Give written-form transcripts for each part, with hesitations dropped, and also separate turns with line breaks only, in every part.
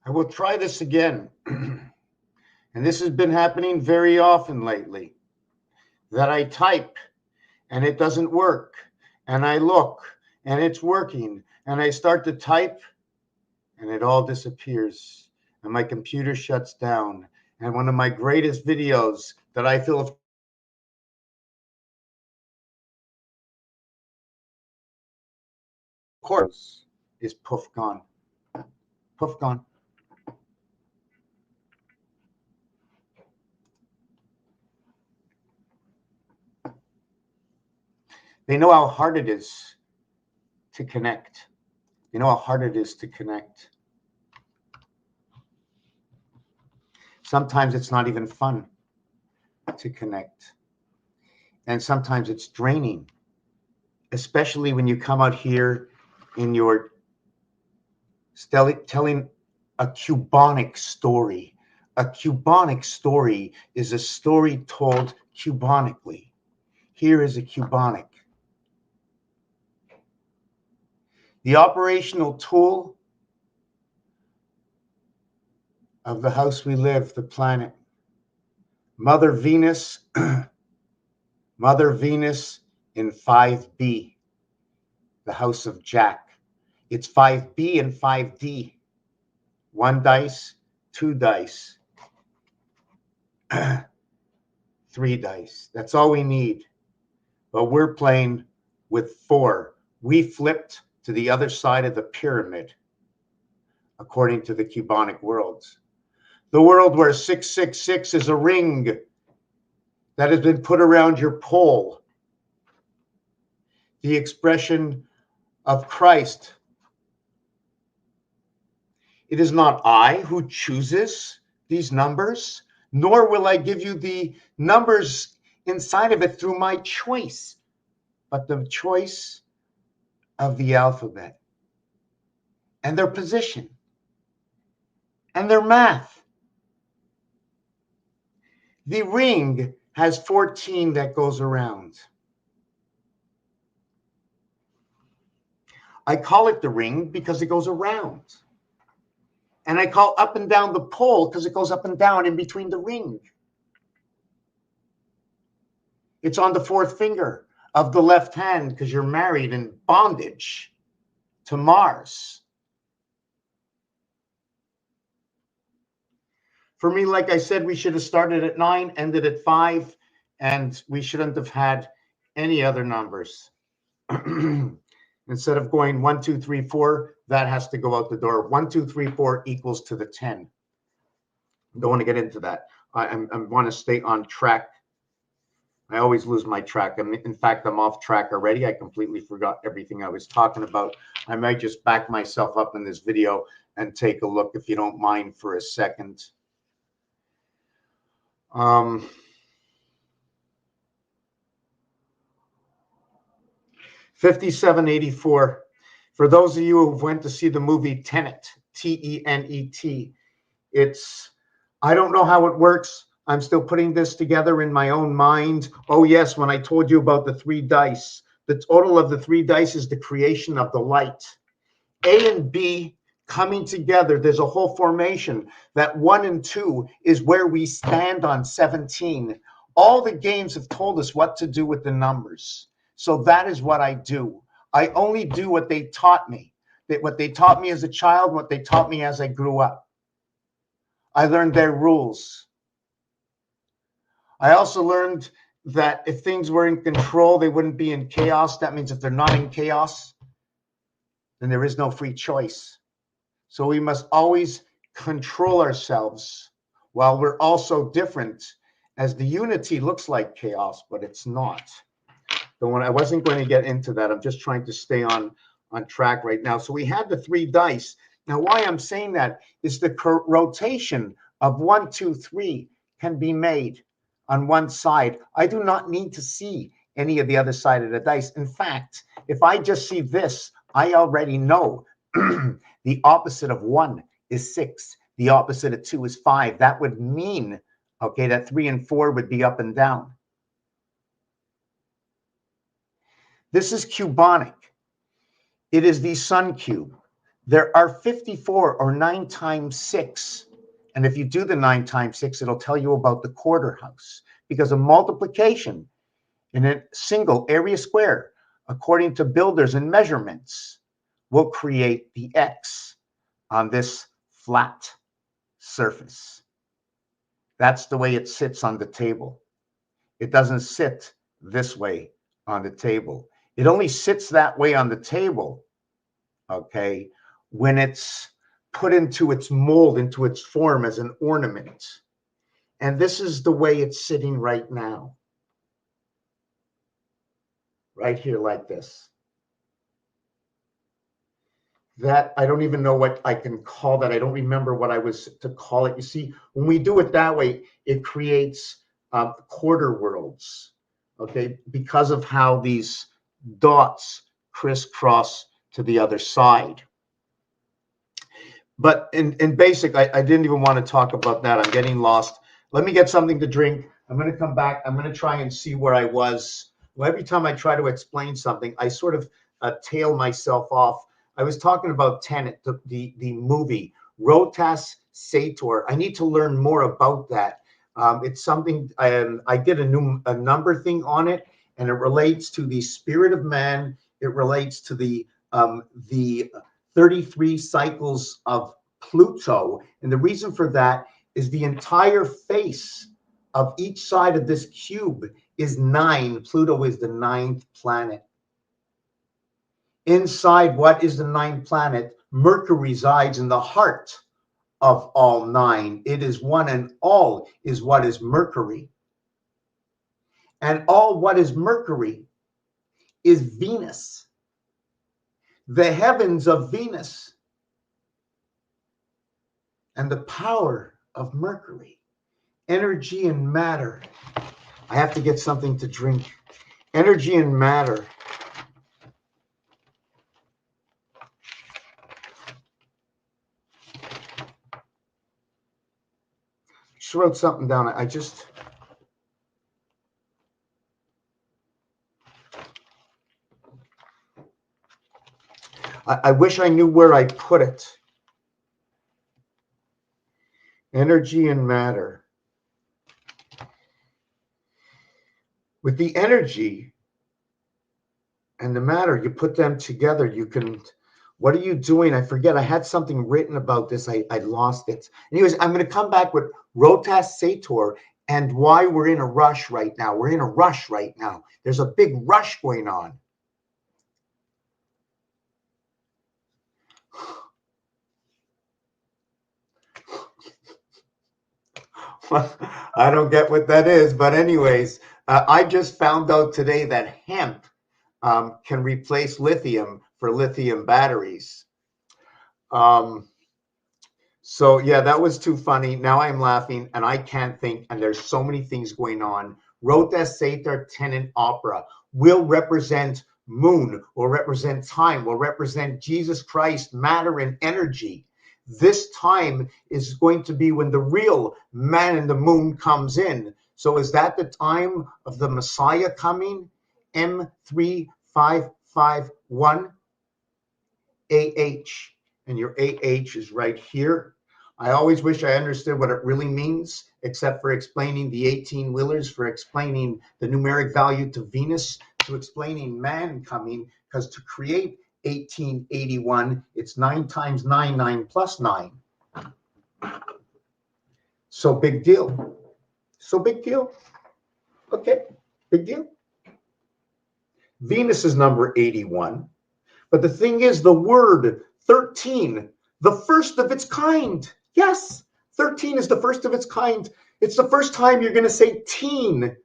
I will try this again. And this has been happening very often lately, that I type and it doesn't work. And I look and it's working. And I start to type and it all disappears. And my computer shuts down. And one of my greatest videos that I feel, of course, is poof gone. Poof gone. They know how hard it is to connect. They know how hard it is to connect. Sometimes it's not even fun to connect. And sometimes it's draining, especially when you come out here in your telling a Cubonic story. A Cubonic story is a story told Cubonically. Here is a Cubonic. The operational tool of the house we live, the planet. Mother Venus, Mother Venus in 5B, the house of Jack. It's 5B and 5D. 1 dice, 2 dice, 3 dice. That's all we need. But we're playing with 4. We flipped to the other side of the pyramid, according to the Cubonic World. The world where 666 is a ring that has been put around your pole. The expression of Christ. It is not I who chooses these numbers, nor will I give you the numbers inside of it through my choice, but the choice of the alphabet and their position and their math. The ring has 14 that goes around. I call it the ring because it goes around. And I call up and down the pole because it goes up and down in between the ring. It's on the 4th finger of the left hand because you're married in bondage to Mars. For me, like I said, we should have started at 9, ended at 5, and we shouldn't have had any other numbers. Instead of going 1, 2, 3, 4, that has to go out the door. 1, 2, 3, 4 equals to the 10. Don't want to get into that. I want to stay on track. I always lose my track. In fact, I'm off track already. I completely forgot everything I was talking about. I might just back myself up in this video and take a look, if you don't mind, for a second. 5784. For those of you who went to see the movie Tenet, T-E-N-E-T, I don't know how it works. I'm still putting this together in my own mind. Oh, yes, when I told you about the 3 dice, the total of the 3 dice is the creation of the light. A and B coming together, there's a whole formation. That 1 and 2 is where we stand on 17. All the games have told us what to do with the numbers. So that is what I do. I only do what they taught me. What they taught me as a child, what they taught me as I grew up. I learned their rules. I also learned that if things were in control, they wouldn't be in chaos. That means if they're not in chaos, then there is no free choice. So we must always control ourselves while we're also different, as the unity looks like chaos, but it's not. I wasn't going to get into that. I'm just trying to stay on track right now. So we had the 3 dice. Now, why I'm saying that is the rotation of 1, 2, 3 can be made on one side. I do not need to see any of the other side of the dice. In fact, if I just see this, I already know the opposite of 1 is 6. The opposite of 2 is 5. That would mean, okay, that 3 and 4 would be up and down. This is Cubonic. It is the sun cube. There are 54 or 9 times 6. And if you do the 9 times 6, it'll tell you about the quarter house, because a multiplication in a single area square, according to builders and measurements, will create the X on this flat surface. That's the way it sits on the table. It doesn't sit this way on the table. It only sits that way on the table, okay, when it's put into its mold, into its form as an ornament. And this is the way it's sitting right now. Right here like this. That, I don't even know what I can call that. I don't remember what I was to call it. You see, when we do it that way, it creates quarter worlds, okay, because of how these dots crisscross to the other side. But in basic, I didn't even want to talk about that. I'm getting lost. Let me get something to drink. I'm going to come back. I'm going to try and see where I was. Well, every time I try to explain something, I sort of tail myself off. I was talking about Tenet, the movie, ROTAS Sator. I need to learn more about that. It's something, I did a number thing on it, and it relates to the spirit of man. It relates to the 33 cycles of Pluto. And the reason for that is the entire face of each side of this cube is 9. Pluto is the 9th planet. Inside what is the 9th planet? Mercury resides in the heart of all 9. It is one, and all is what is Mercury. And all what is Mercury is Venus. The heavens of Venus. And the power of Mercury. Energy and matter. I have to get something to drink. Energy and matter. Just wrote something down. I wish I knew where I put it. Energy and matter. With the energy and the matter, you put them together, you can, what are you doing? I forget. I had something written about this. I lost it. Anyways, I'm going to come back with ROTAS Sator and why we're in a rush right now. We're in a rush right now. There's a big rush going on. I don't get what that is, but anyways, I just found out today that hemp can replace lithium for lithium batteries. So yeah, that was too funny. Now I'm laughing and I can't think, and there's so many things going on. ROTAS Sator Tenet Opera will represent moon, will represent time, will represent Jesus Christ, matter and energy. This time is going to be when the real man in the moon comes in. So is that the time of the Messiah coming? M3551 AH. And your AH is right here. I always wish I understood what it really means, except for explaining the 18-wheelers, for explaining the numeric value to Venus, to explaining man coming, because to create 1881, it's 9 times 9, 9 plus 9. So big deal. So big deal. Okay, big deal. Venus is number 81. But the thing is, the word 13, the first of its kind. Yes, 13 is the first of its kind. It's the first time you're going to say teen.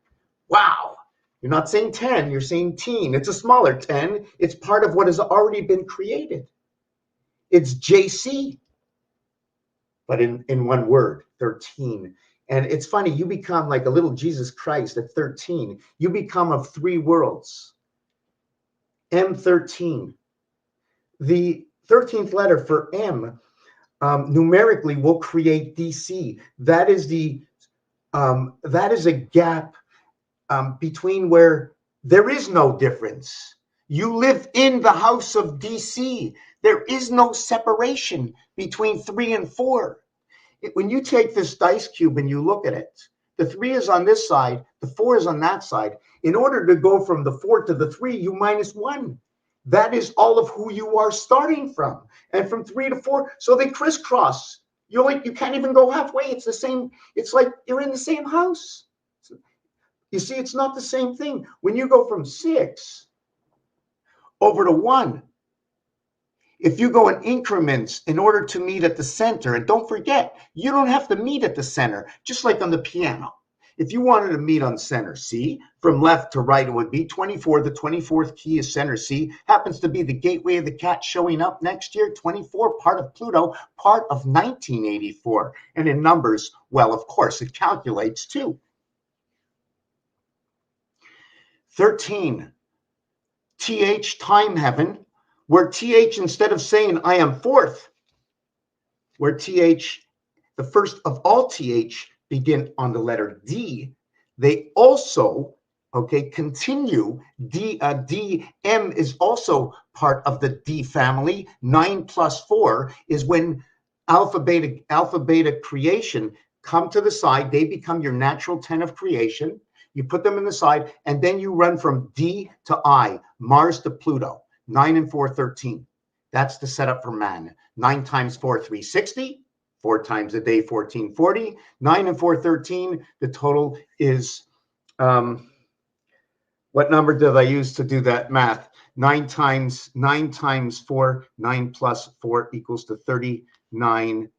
Wow. You're not saying 10, you're saying teen. It's a smaller 10. It's part of what has already been created. It's JC, but in one word, 13. And it's funny, you become like a little Jesus Christ at 13. You become of 3 worlds. M13. The 13th letter for M numerically will create DC. That is a gap between where there is no difference. You live in the house of DC. There is no separation between 3 and 4. When you take this dice cube and you look at it, the 3 is on this side, the 4 is on that side. In order to go from the 4 to the 3, you minus 1. That is all of who you are starting from. And from 3 to 4, so they crisscross. You can't even go halfway. It's the same. It's like you're in the same house. You see, it's not the same thing. When you go from 6 over to 1, if you go in increments in order to meet at the center, and don't forget, you don't have to meet at the center, just like on the piano. If you wanted to meet on center C, from left to right, it would be 24. The 24th key is center C. Happens to be the gateway of the cat showing up next year. 24, part of Pluto, part of 1984. And in numbers, well, of course, it calculates too. 13, TH, time heaven, where TH, instead of saying I am fourth, where TH, the first of all TH, begin on the letter D, they also, continue. DM is also part of the D family. 9 plus 4 is when alpha beta creation come to the side. They become your natural 10 of creation. You put them in the side, and then you run from D to I, Mars to Pluto. 9 and 4, 13. That's the setup for man. 9 times 4, 360. 4 times a day, 1440. 9 and 4, 13. The total is, what number did I use to do that math? 9 times 4, 9 plus 4 equals to 39.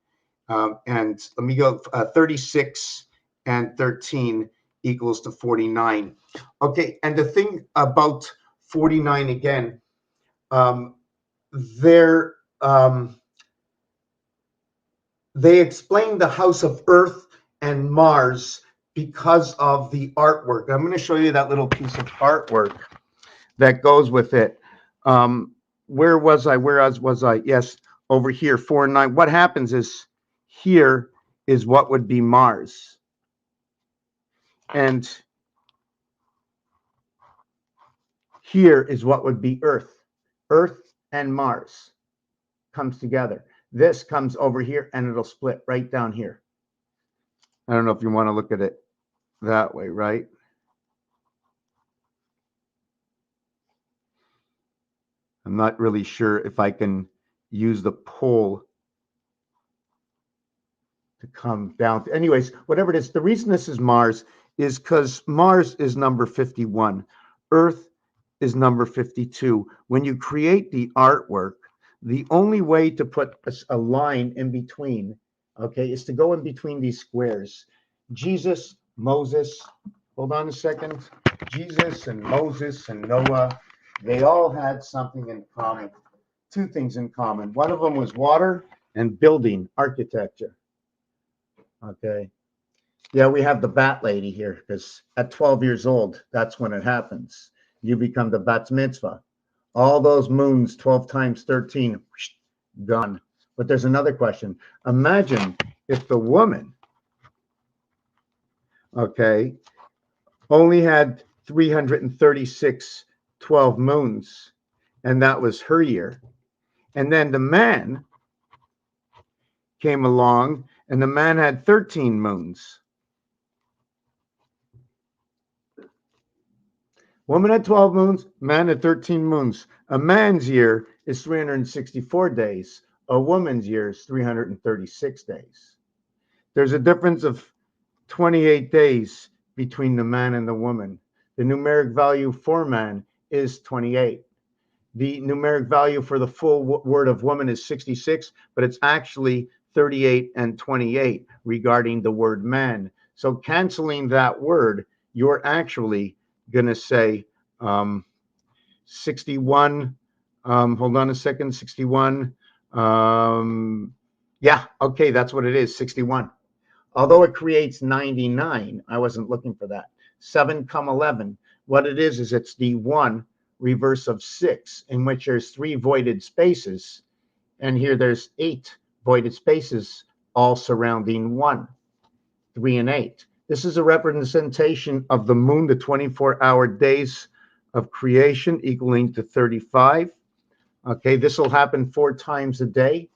And let me go, 36 and 13 equals to 49. Okay, and the thing about 49 again, they explain the house of Earth and Mars because of the artwork. I'm going to show you that little piece of artwork that goes with it. Where was I? Where was I? Yes, over here, 4 and 9. What happens is here is what would be Mars. And here is what would be Earth. Earth and Mars comes together. This comes over here and it'll split right down here. I don't know if you want to look at it that way, right? I'm not really sure if I can use the pole to come down. Anyways, whatever it is, the reason this is Mars is because Mars is number 51. Earth is number 52. When you create the artwork, the only way to put a line in between, is to go in between these squares. Jesus, Moses, hold on a second. Jesus and Moses and Noah, they all had something in common, 2 things in common. One of them was water and building, architecture. Okay. Yeah, we have the bat lady here because at 12 years old, that's when it happens. You become the bat mitzvah. All those moons, 12 times 13, gone. But there's another question. Imagine if the woman, only had 336 12 moons, and that was her year. And then the man came along, and the man had 13 moons. Woman had 12 moons, man had 13 moons. A man's year is 364 days. A woman's year is 336 days. There's a difference of 28 days between the man and the woman. The numeric value for man is 28. The numeric value for the full word of woman is 66, but it's actually 38 and 28 regarding the word man. So canceling that word, you're actually going to say 61. Hold on a second. 61. Yeah, okay, that's what it is, 61. Although it creates 99, I wasn't looking for that. 7, 11. What it is it's the 1 reverse of 6, in which there's 3 voided spaces. And here there's 8 voided spaces, all surrounding 1, 3, and 8. This is a representation of the moon, the 24-hour days of creation equaling to 35. Okay, this will happen 4 times a day.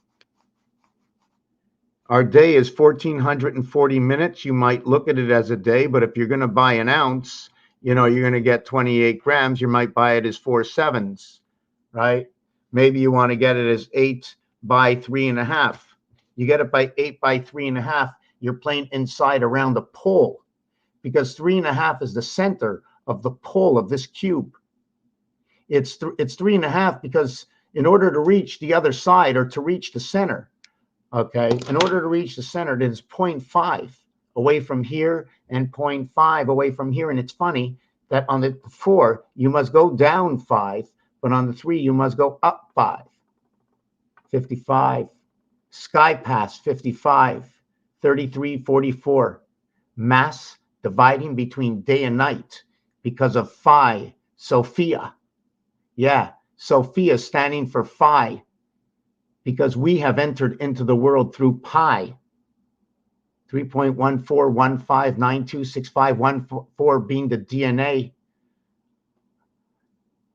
Our day is 1,440 minutes. You might look at it as a day, but if you're going to buy an ounce, you know, you're going to get 28 grams. You might buy it as 4 sevens, right? Maybe you want to get it as 8 by 3.5. You get it by 8 by 3.5. You're playing inside around the pole, because 3.5 is the center of the pole of this cube. It's 3.5 because in order to reach the other side, or to reach the center, okay, in order to reach the center, it is 0.5 away from here and 0.5 away from here. And it's funny that on the 4, you must go down 5, but on the 3, you must go up 5. 55. Sky pass, 55. 33, 44. Mass dividing between day and night because of Phi, Sophia. Yeah, Sophia standing for Phi, because we have entered into the world through pi. 3.1415926514 being the DNA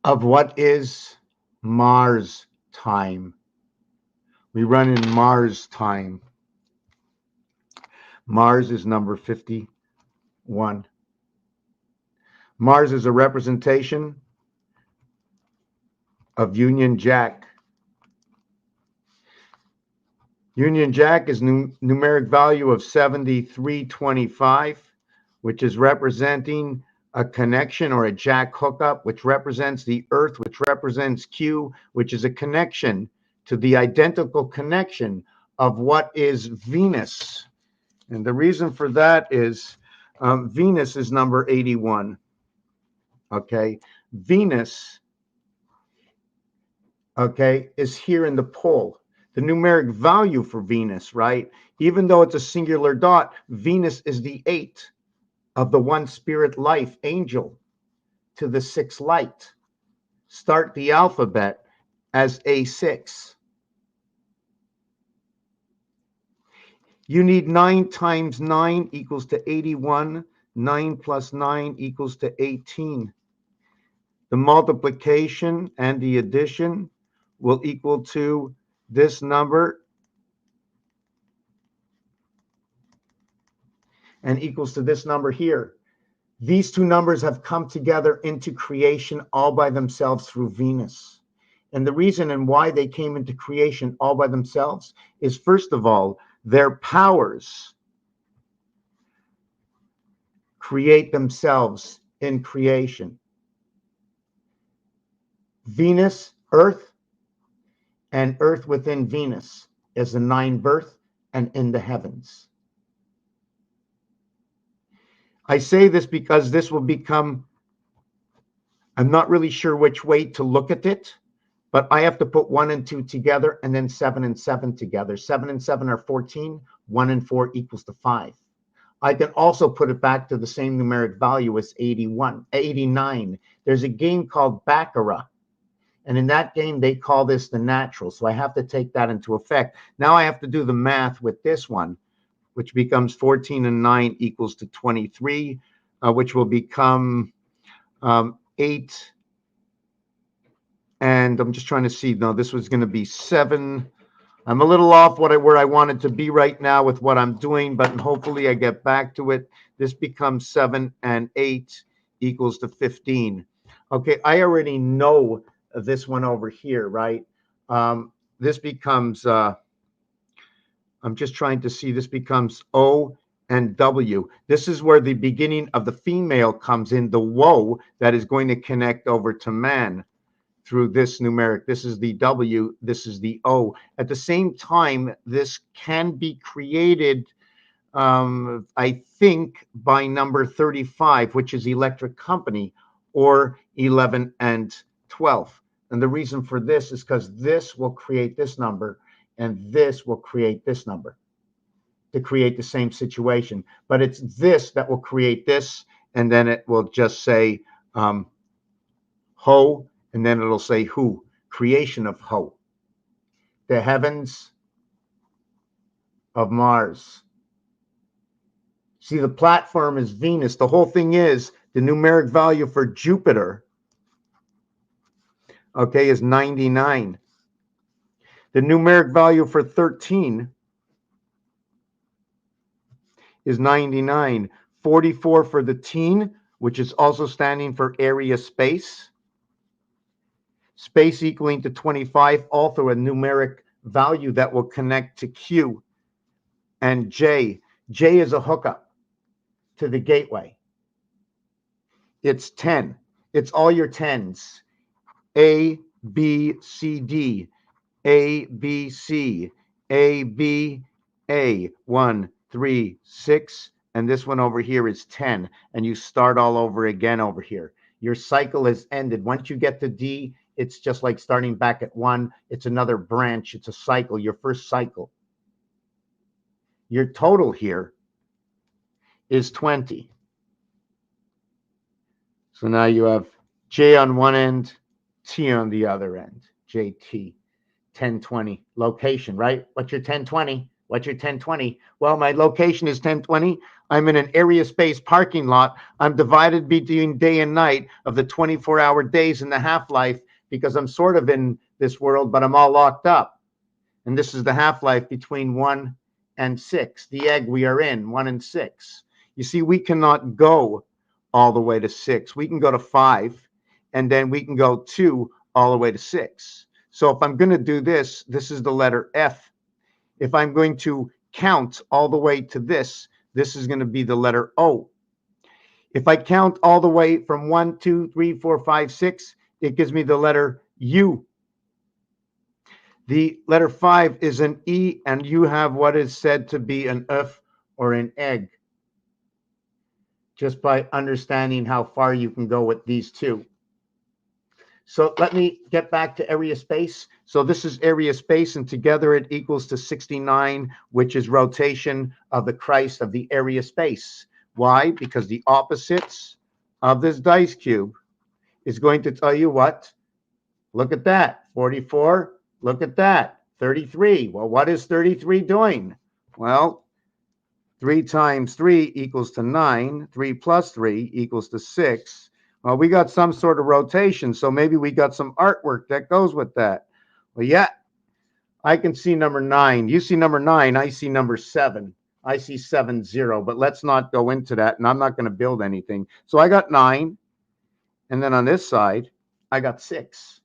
of what is Mars time. We run in Mars time. Mars is number 51. Mars is a representation of Union Jack. Union Jack is numeric value of 7325, which is representing a connection or a Jack hookup, which represents the Earth, which represents Q, which is a connection to the identical connection of what is Venus. And the reason for that is Venus is number 81. Okay, Venus, okay, is here in the pole. The numeric value for Venus, right? Even though it's a singular dot, Venus is the 8 of the one spirit life angel to the 6 light. Start the alphabet as A6. You need 9 times 9 equals to 81. 9 plus 9 equals to 18. The multiplication and the addition will equal to this number and equals to this number here. These two numbers have come together into creation all by themselves through Venus. And the reason and why they came into creation all by themselves is, first of all, their powers create themselves in creation. Venus, Earth, and Earth within Venus is the 9 birth and in the heavens. I say this because this will become, I'm not really sure which way to look at it, but I have to put 1 and 2 together and then 7 and 7 together. 7 and 7 are 14. 1 and 4 equals to 5. I can also put it back to the same numeric value as 89. There's a game called Baccarat. And in that game, they call this the natural. So I have to take that into effect. Now I have to do the math with this one, which becomes 14 and 9 equals to 23, which will become 8. And I'm just trying to see. No, this was going to be 7. I'm a little off where I wanted to be right now with what I'm doing, but hopefully I get back to it. This becomes 7 and 8 equals to 15. Okay, I already know this one over here, right? This becomes, I'm just trying to see, this becomes O and W. This is where the beginning of the female comes in, the woe that is going to connect over to man through this numeric. This is the W, this is the O. At the same time, this can be created, I think, by number 35, which is electric company, or 11 and 12. And the reason for this is because this will create this number, and this will create this number to create the same situation. But it's this that will create this, and then it will just say Ho, and then it'll say who, creation of Ho, the heavens of Mars. See, the platform is Venus. The whole thing is the numeric value for Jupiter, okay, is 99. The numeric value for 13 is 99. 44 for the teen, which is also standing for area space. Space equaling to 25, also a numeric value that will connect to Q and J. J is a hookup to the gateway. It's 10. It's all your 10s. A, B, C, D. A, B, C. A, B, A. 1, 3, 6. And this one over here is 10. And you start all over again over here. Your cycle has ended. Once you get to D, it's just like starting back at 1. It's another branch. It's a cycle, your first cycle. Your total here is 20. So now you have J on one end, T on the other end. JT, 1020. Location, right? What's your 1020? What's your 1020? Well, my location is 1020. I'm in an area space parking lot. I'm divided between day and night of the 24-hour days in the half-life because I'm sort of in this world, but I'm all locked up. And this is the half-life between 1 and 6. The egg we are in, 1 and 6. You see, we cannot go all the way to 6. We can go to 5, and then we can go 2 all the way to 6. So if I'm going to do this, this is the letter F. If I'm going to count all the way to this is going to be the letter O. If I count all the way from 1, 2, 3, 4, 5, 6, it gives me the letter U. The letter 5 is an E, and you have what is said to be an F or an egg, just by understanding how far you can go with these two. So let me get back to area space. So this is area space, and together it equals to 69, which is rotation of the Christ of the area space. Why? Because the opposites of this dice cube is going to tell you what? Look at that, 44. Look at that, 33. Well, what is 33 doing? Well, 3 times 3 equals to 9. 3 plus 3 equals to 6. Well, we got some sort of rotation, so maybe we got some artwork that goes with that. Well, yeah, I can see number 9. You see number 9. I see number 7. I see 7, 0. But let's not go into that, and I'm not going to build anything. So I got 9, and then on this side, I got 6.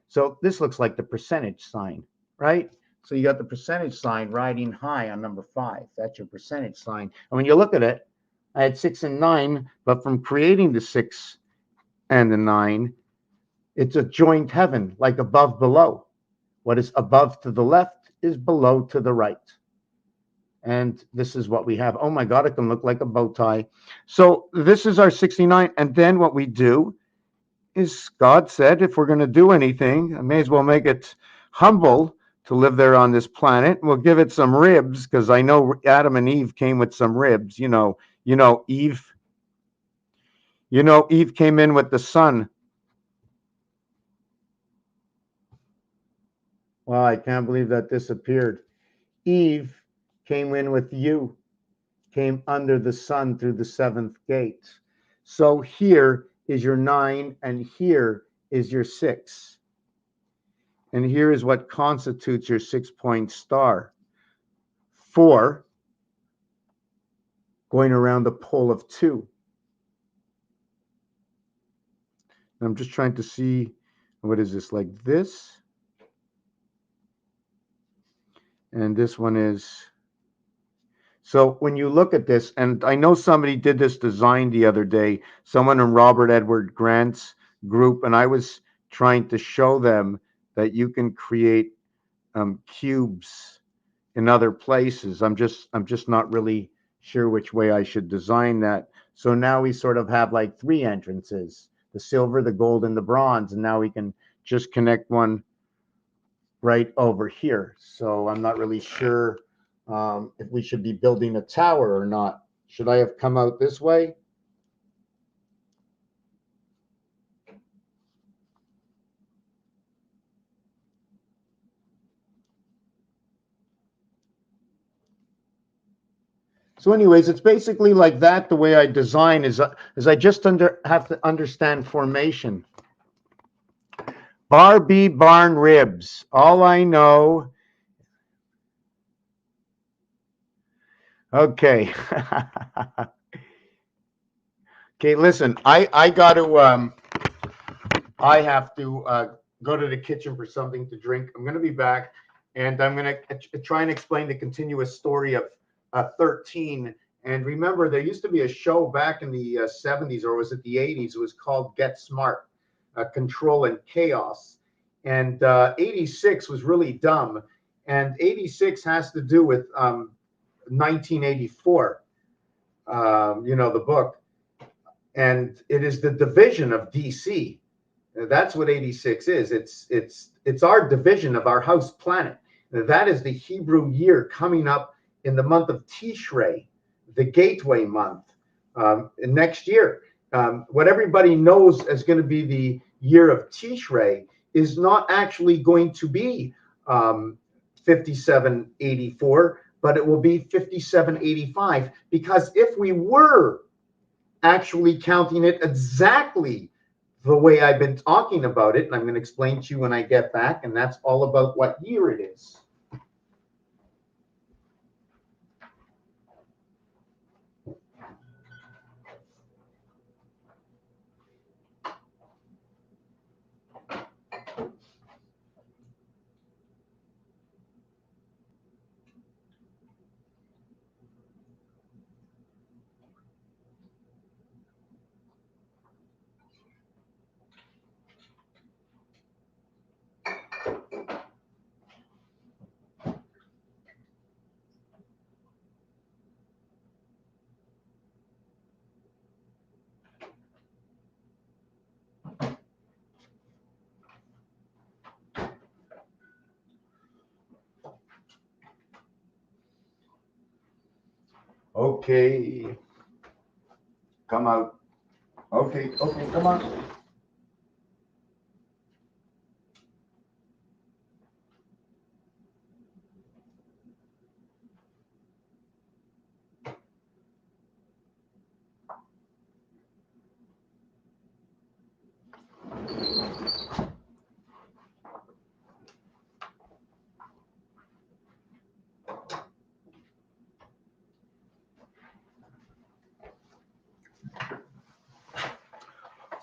So this looks like the percentage sign, right? So you got the percentage sign riding high on number 5. That's your percentage sign. And when you look at it, I had 6 and 9, but from creating the 6 and the 9, it's a joint heaven, like above, below. What is above to the left is below to the right. And this is what we have. Oh my God, it can look like a bow tie. So this is our 69. And then what we do is, God said, if we're going to do anything, I may as well make it humble to live there on this planet. We'll give it some ribs, because I know Adam and Eve came with some ribs. You know, Eve. You know, Eve came in with the sun. Well, I can't believe that disappeared. Eve came in with you, came under the sun through the 7th gate. So here is your 9, and here is your 6. And here is what constitutes your 6-point star. 4 going around the pole of 2. And I'm just trying to see, what is this, like this? And this one is, so when you look at this, and I know somebody did this design the other day, someone in Robert Edward Grant's group, and I was trying to show them that you can create cubes in other places. I'm just not really sure which way I should design that. So now we sort of have like 3 entrances, the silver, the gold, and the bronze, and now we can just connect one right over here. So I'm not really sure if we should be building a tower or not. Should I have come out this way? So anyways, it's basically like that. The way I design is I just have to understand formation. Barbie barn ribs. All I know. Okay. Okay, listen, I got to I have to go to the kitchen for something to drink. I'm going to be back, and I'm going to try and explain the continuous story of 13. And remember, there used to be a show back in the 70s, or was it the 80s? It was called Get Smart, Control and Chaos. And 86 was really dumb. And 86 has to do with 1984, the book. And it is the division of DC. That's what 86 is. It's our division of our house planet. That is the Hebrew year coming up in the month of Tishrei, the gateway month, next year. What everybody knows is going to be the year of Tishrei is not actually going to be 5784, but it will be 5785, because if we were actually counting it exactly the way I've been talking about it, and I'm going to explain to you when I get back, and that's all about what year it is. Okay, come out. Okay, come on.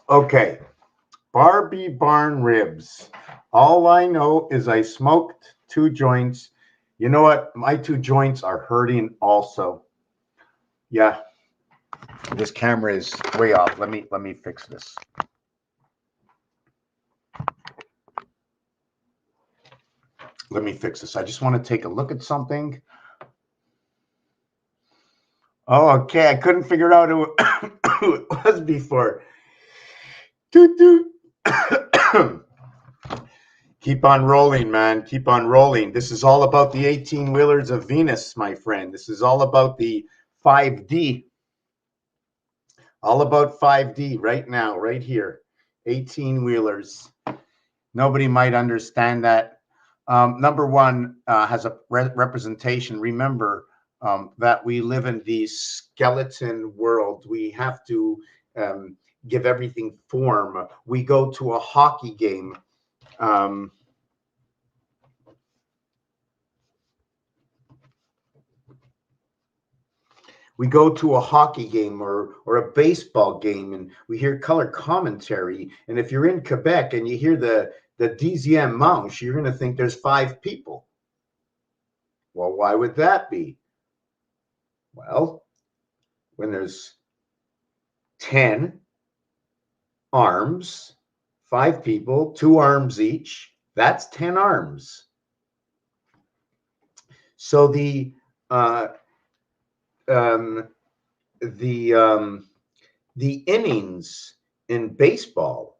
Okay, Barbie barn ribs. All I know is I smoked 2 joints. You know what? My 2 joints are hurting also. Yeah, this camera is way off. Let me fix this. Let me fix this. I just want to take a look at something. Oh, okay. I couldn't figure out who it was before. Toot, toot. Keep on rolling, man. Keep on rolling. This is all about the 18-wheelers of Venus, my friend. This is all about the 5D. All about 5D right now, right here. 18-wheelers. Nobody might understand that. Number one has a representation. Remember that we live in the skeleton world. We have to give everything form. We go to a hockey game. We go to a hockey game or a baseball game, and we hear color commentary. And if you're in Quebec and you hear the dixième manche, you're going to think there's 5 people. Well, why would that be? Well, when there's 10 arms, 5 people, 2 arms each, that's 10 arms. So the innings in baseball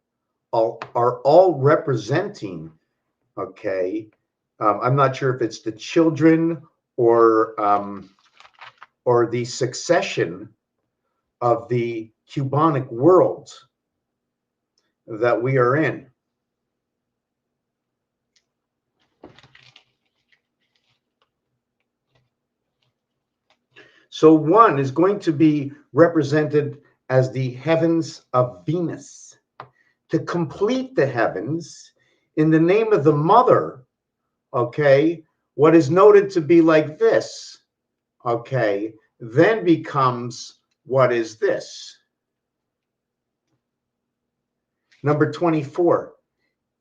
are all representing, okay, I'm not sure if it's the children or the succession of the Cubonic world that we are in. So 1 is going to be represented as the heavens of Venus. To complete the heavens in the name of the mother, okay, what is noted to be like this, okay, then becomes what is this. Number 24,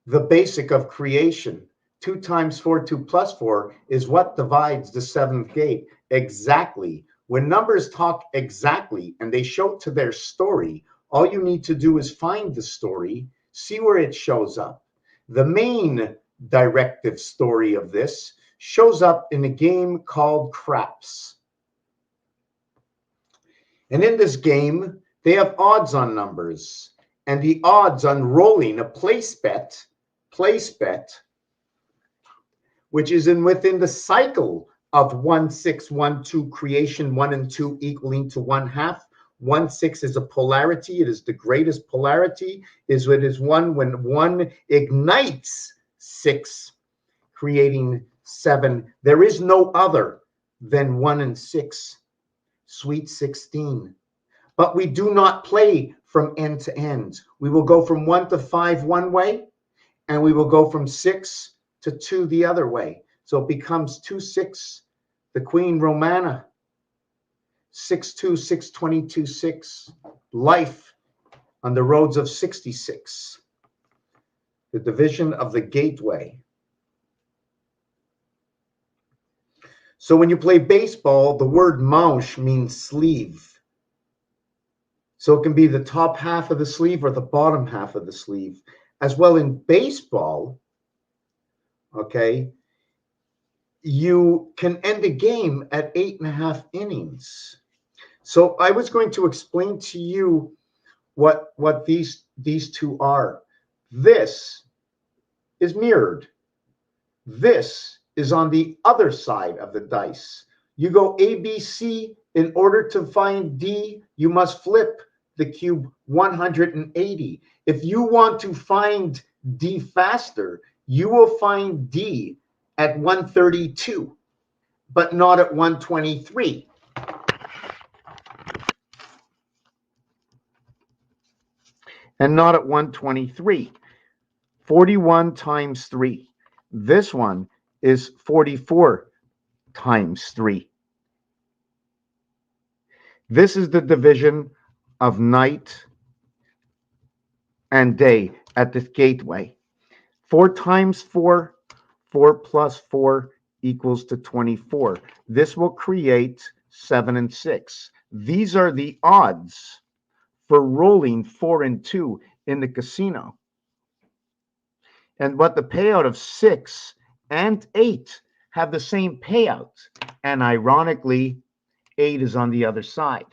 the basic of creation. 2 times 4, 2 plus 4 is what divides the seventh gate. Exactly. When numbers talk exactly and they show to their story, all you need to do is find the story, see where it shows up. The main directive story of this shows up in a game called Craps. And in this game, they have odds on numbers. And the odds on rolling a place bet, which is within the cycle of 1, 6, 1, 2 creation, 1 and 2 equaling to 1/2. 1, 6 is a polarity. It is the greatest polarity. It is one when 1 ignites 6, creating 7. There is no other than 1 and 6. Sweet 16. But we do not play from end to end. We will go from 1 to 5 one way, and we will go from 6 to 2 the other way. So it becomes 2, 6, the Queen Romana, 6, 2, 6, 22, 6, life on the roads of 66, the division of the gateway. So when you play baseball, the word manche means sleeve. So it can be the top half of the sleeve or the bottom half of the sleeve. As well in baseball, okay, you can end a game at 8.5 innings. So I was going to explain to you what these two are. This is mirrored. This is on the other side of the dice. You go A, B, C. In order to find D, you must flip the cube 180. If you want to find D faster, you will find D at 132, but not at 123. And not at 123. 41 times 3. This one is 44 times 3. This is the division of night and day at this gateway. 4 times 4, 4 plus 4 equals to 24. This will create 7 and 6. These are the odds for rolling 4 and 2 in the casino. And what the payout of 6 and 8 have the same payout. And ironically, 8 is on the other side.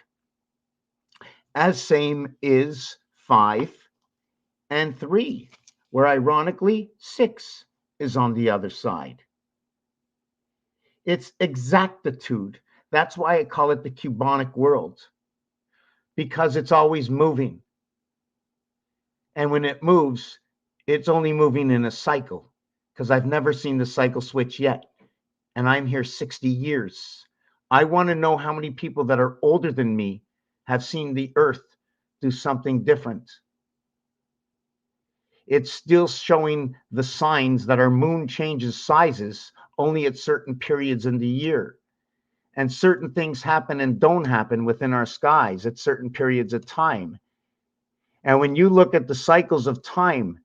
As same is 5 and 3, where ironically 6 is on the other side. It's exactitude. That's why I call it the Cubonic world, because it's always moving. And when it moves, it's only moving in a cycle, because I've never seen the cycle switch yet. And I'm here 60 years. I want to know how many people that are older than me have seen the earth do something different. It's still showing the signs that our moon changes sizes only at certain periods in the year. And certain things happen and don't happen within our skies at certain periods of time. And when you look at the cycles of time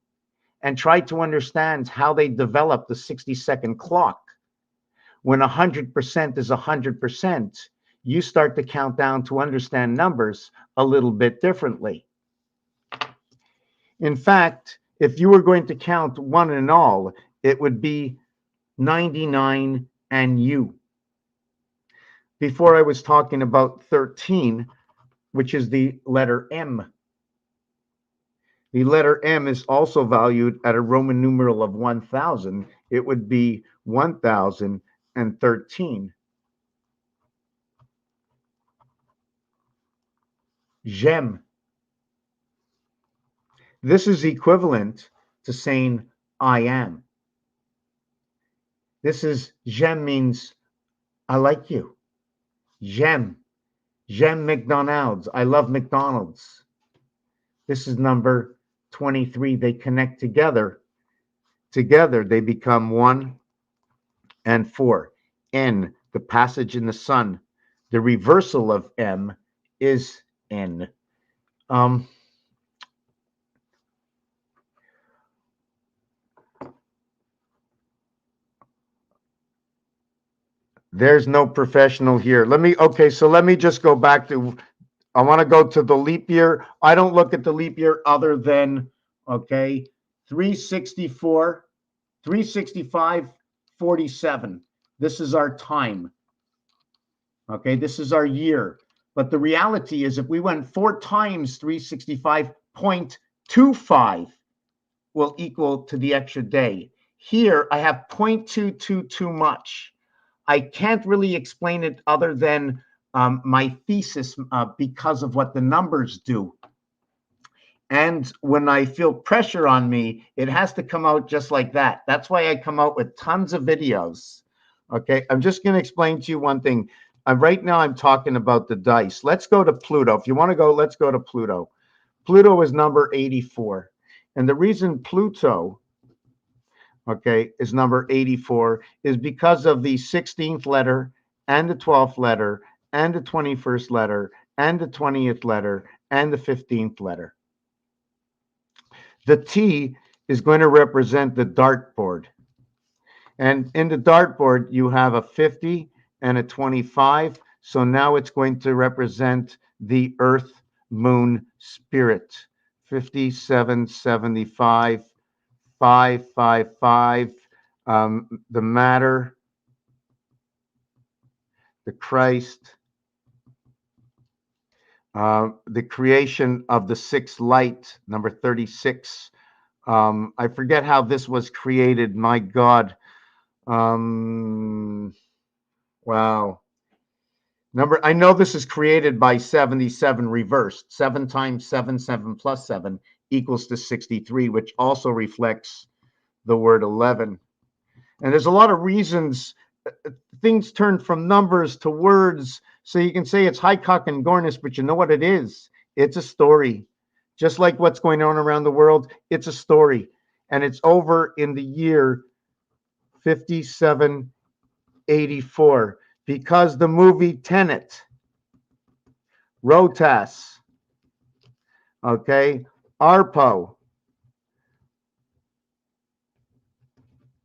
and try to understand how they develop the 60-second clock, when 100% is 100%, you start to count down to understand numbers a little bit differently. In fact, if you were going to count one and all, it would be 99 and you. Before I was talking about 13, which is the letter M. The letter M is also valued at a Roman numeral of 1,000. It would be 1,013. J'aime. This is equivalent to saying I am. This is j'aime means I like you. J'aime. J'aime McDonald's. I love McDonald's. This is number 23. They connect together Together, they become 1 and 4. N, the passage in the sun. The reversal of M is N. There's no professional here. So let me just go back to, I want to go to the leap year. I don't look at the leap year other than, 364, 365, 47. This is our time. Okay, this is our year. But the reality is if we went 4 times 365.25 will equal to the extra day. Here, I have 0.22 too much. I can't really explain it other than my thesis because of what the numbers do. And when I feel pressure on me, it has to come out just like that. That's why I come out with tons of videos. Okay, I'm just going to explain to you one thing. Right now, I'm talking about the dice. Let's go to Pluto. If you want to go, let's go to Pluto. Pluto is number 84. And the reason Pluto, is number 84 is because of the 16th letter and the 12th letter and the 21st letter and the 20th letter and the 15th letter. The T is going to represent the dartboard. And in the dartboard, you have a 50 and a 25. So now it's going to represent the Earth, Moon, Spirit. 57, 75, 555. The matter, the Christ, the creation of the sixth light, number 36. I forget how this was created. My God. Wow. I know this is created by 77 reversed. 7 times 7, 7 plus 7 equals to 63, which also reflects the word 11. And there's a lot of reasons things turn from numbers to words. So you can say it's Highcock and Gornish, but you know what it is? It's a story. Just like what's going on around the world, it's a story. And it's over in the year 5784 because the movie Tenet, ROTAS, ARPO,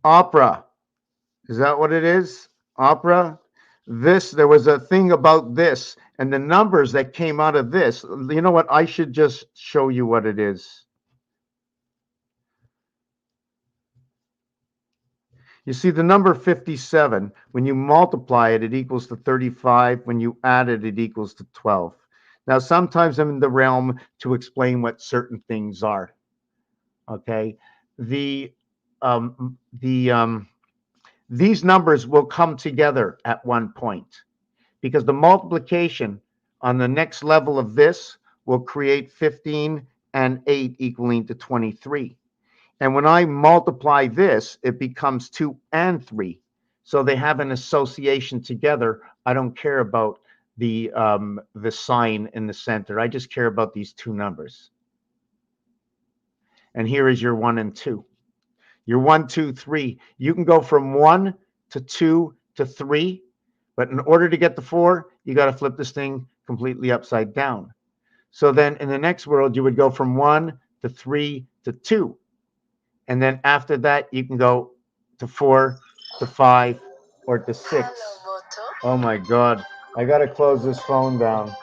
opera. Is that what it is? Opera? There was a thing about this and the numbers that came out of this. You know what? I should just show you what it is. You see the number 57, when you multiply it, it equals to 35. When you add it, it equals to 12. Now, sometimes I'm in the realm to explain what certain things are. These numbers will come together at one point because the multiplication on the next level of this will create 15 and 8 equaling to 23. And when I multiply this, it becomes 2 and 3. So they have an association together. I don't care about the sign in the center. I just care about these two numbers. And here is your 1 and 2. Your 1, 2, 3. You can go from 1 to 2 to 3. But in order to get to 4, you got to flip this thing completely upside down. So then in the next world, you would go from 1 to 3 to 2. And then after that, you can go to 4 to 5 or to 6. Oh my God. I got to close this phone down.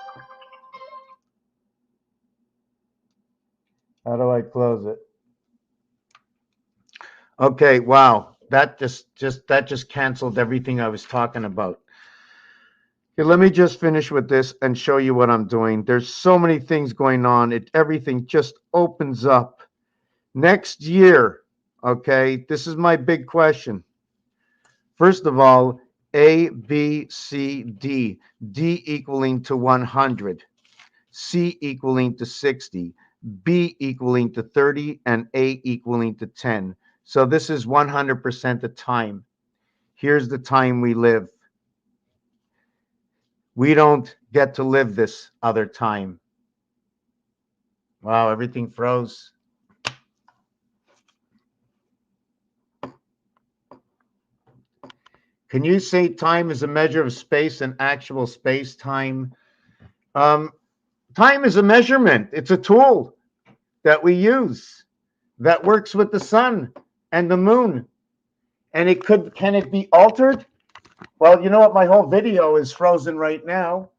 How do I close it? Okay, wow. That just canceled everything I was talking about. Okay, let me just finish with this and show you what I'm doing. There's so many things going on. Everything just opens up. Next year, this is my big question. First of all, A, B, C, D. D equaling to 100. C equaling to 60. B equaling to 30. And A equaling to 10. So this is 100% the time. Here's the time we live. We don't get to live this other time. Wow, everything froze. Can you say time is a measure of space and actual space-time? Time is a measurement. It's a tool that we use that works with the sun and the moon. And can it be altered? Well, you know what? My whole video is frozen right now.